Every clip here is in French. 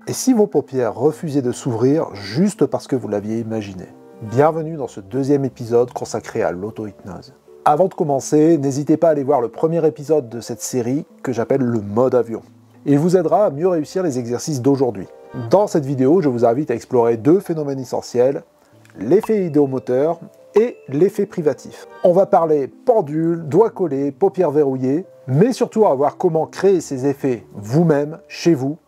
Et si vos paupières refusaient de s'ouvrir juste parce que vous l'aviez imaginé? Bienvenue dans ce deuxième épisode consacré à l'auto-hypnose. Avant de commencer, n'hésitez pas à aller voir le premier épisode de cette série que j'appelle le mode avion. Il vous aidera à mieux réussir les exercices d'aujourd'hui. Dans cette vidéo, je vous invite à explorer deux phénomènes essentiels, l'effet idéomoteur et l'effet privatif. On va parler pendule, doigts collés, paupières verrouillées, mais surtout à voir comment créer ces effets vous-même, chez vous,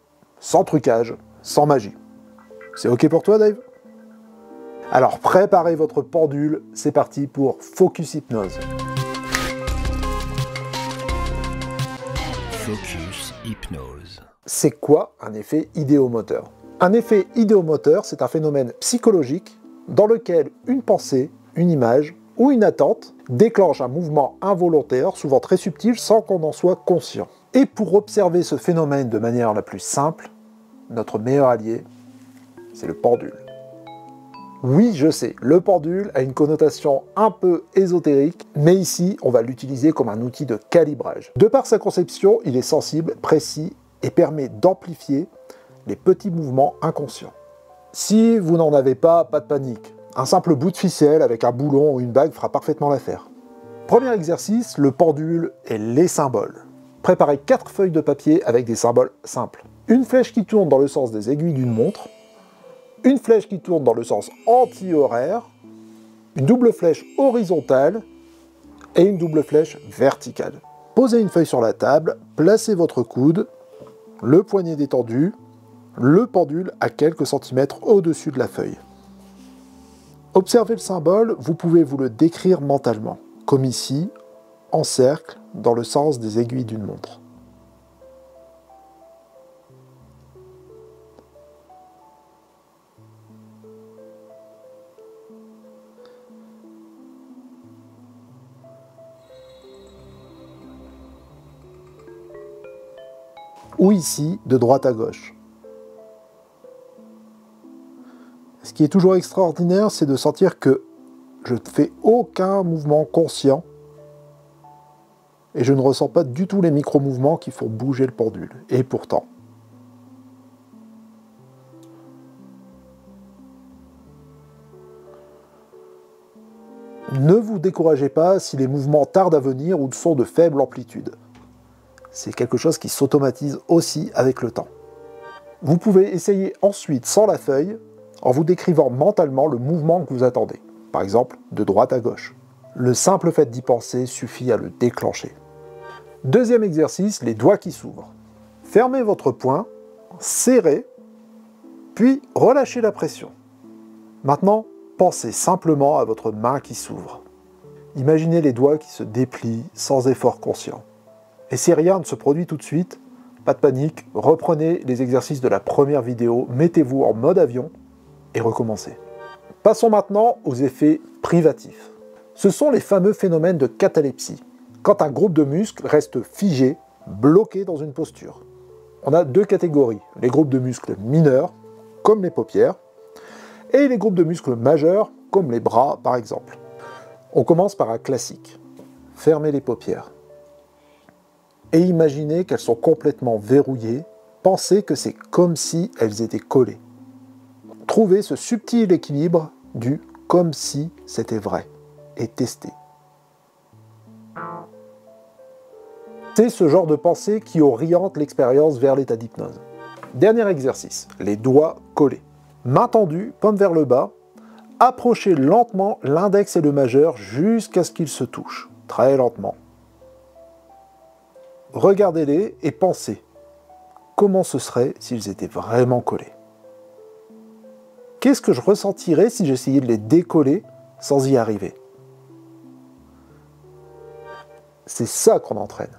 sans trucage, sans magie. C'est ok pour toi, Dave? Alors préparez votre pendule, c'est parti pour Focus Hypnose. Focus Hypnose. C'est quoi un effet idéomoteur? Un effet idéomoteur, c'est un phénomène psychologique dans lequel une pensée, une image ou une attente déclenche un mouvement involontaire, souvent très subtil, sans qu'on en soit conscient. Et pour observer ce phénomène de manière la plus simple, notre meilleur allié, c'est le pendule. Oui, je sais, le pendule a une connotation un peu ésotérique, mais ici, on va l'utiliser comme un outil de calibrage. De par sa conception, il est sensible, précis et permet d'amplifier les petits mouvements inconscients. Si vous n'en avez pas de panique. Un simple bout de ficelle avec un boulon ou une bague fera parfaitement l'affaire. Premier exercice, le pendule et les symboles. Préparez 4 feuilles de papier avec des symboles simples. Une flèche qui tourne dans le sens des aiguilles d'une montre, une flèche qui tourne dans le sens anti-horaire, une double flèche horizontale et une double flèche verticale. Posez une feuille sur la table, placez votre coude, le poignet détendu, le pendule à quelques centimètres au-dessus de la feuille. Observez le symbole, vous pouvez vous le décrire mentalement, comme ici, en cercle, dans le sens des aiguilles d'une montre. Ou ici, de droite à gauche. Ce qui est toujours extraordinaire, c'est de sentir que je ne fais aucun mouvement conscient et je ne ressens pas du tout les micro-mouvements qui font bouger le pendule. Et pourtant. Ne vous découragez pas si les mouvements tardent à venir ou sont de faible amplitude. C'est quelque chose qui s'automatise aussi avec le temps. Vous pouvez essayer ensuite sans la feuille, en vous décrivant mentalement le mouvement que vous attendez. Par exemple, de droite à gauche. Le simple fait d'y penser suffit à le déclencher. Deuxième exercice, les doigts qui s'ouvrent. Fermez votre poing, serrez, puis relâchez la pression. Maintenant, pensez simplement à votre main qui s'ouvre. Imaginez les doigts qui se déplient sans effort conscient. Et si rien ne se produit tout de suite, pas de panique, reprenez les exercices de la première vidéo, mettez-vous en mode avion et recommencez. Passons maintenant aux effets privatifs. Ce sont les fameux phénomènes de catalepsie, quand un groupe de muscles reste figé, bloqué dans une posture. On a deux catégories, les groupes de muscles mineurs, comme les paupières, et les groupes de muscles majeurs, comme les bras par exemple. On commence par un classique. Fermez les paupières. Et imaginez qu'elles sont complètement verrouillées, pensez que c'est comme si elles étaient collées. Trouvez ce subtil équilibre du « comme si c'était vrai » et testez. C'est ce genre de pensée qui oriente l'expérience vers l'état d'hypnose. Dernier exercice, les doigts collés. Main tendue, paume vers le bas, approchez lentement l'index et le majeur jusqu'à ce qu'ils se touchent, très lentement. Regardez-les et pensez, comment ce serait s'ils étaient vraiment collés? Qu'est-ce que je ressentirais si j'essayais de les décoller sans y arriver? C'est ça qu'on entraîne.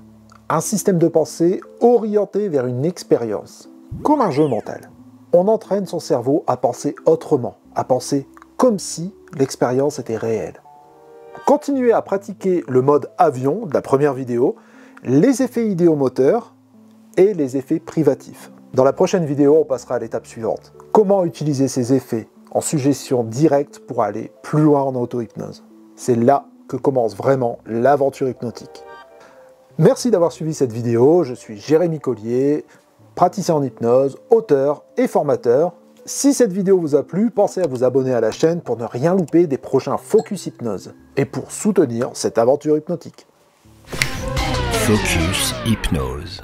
Un système de pensée orienté vers une expérience, comme un jeu mental. On entraîne son cerveau à penser autrement, à penser comme si l'expérience était réelle. Continuez à pratiquer le mode avion de la première vidéo, les effets idéomoteurs et les effets privatifs. Dans la prochaine vidéo, on passera à l'étape suivante. Comment utiliser ces effets en suggestion directe pour aller plus loin en auto-hypnose. C'est là que commence vraiment l'aventure hypnotique. Merci d'avoir suivi cette vidéo, je suis Jérémy Collier, praticien en hypnose, auteur et formateur. Si cette vidéo vous a plu, pensez à vous abonner à la chaîne pour ne rien louper des prochains Focus Hypnose et pour soutenir cette aventure hypnotique. Focus Hypnose.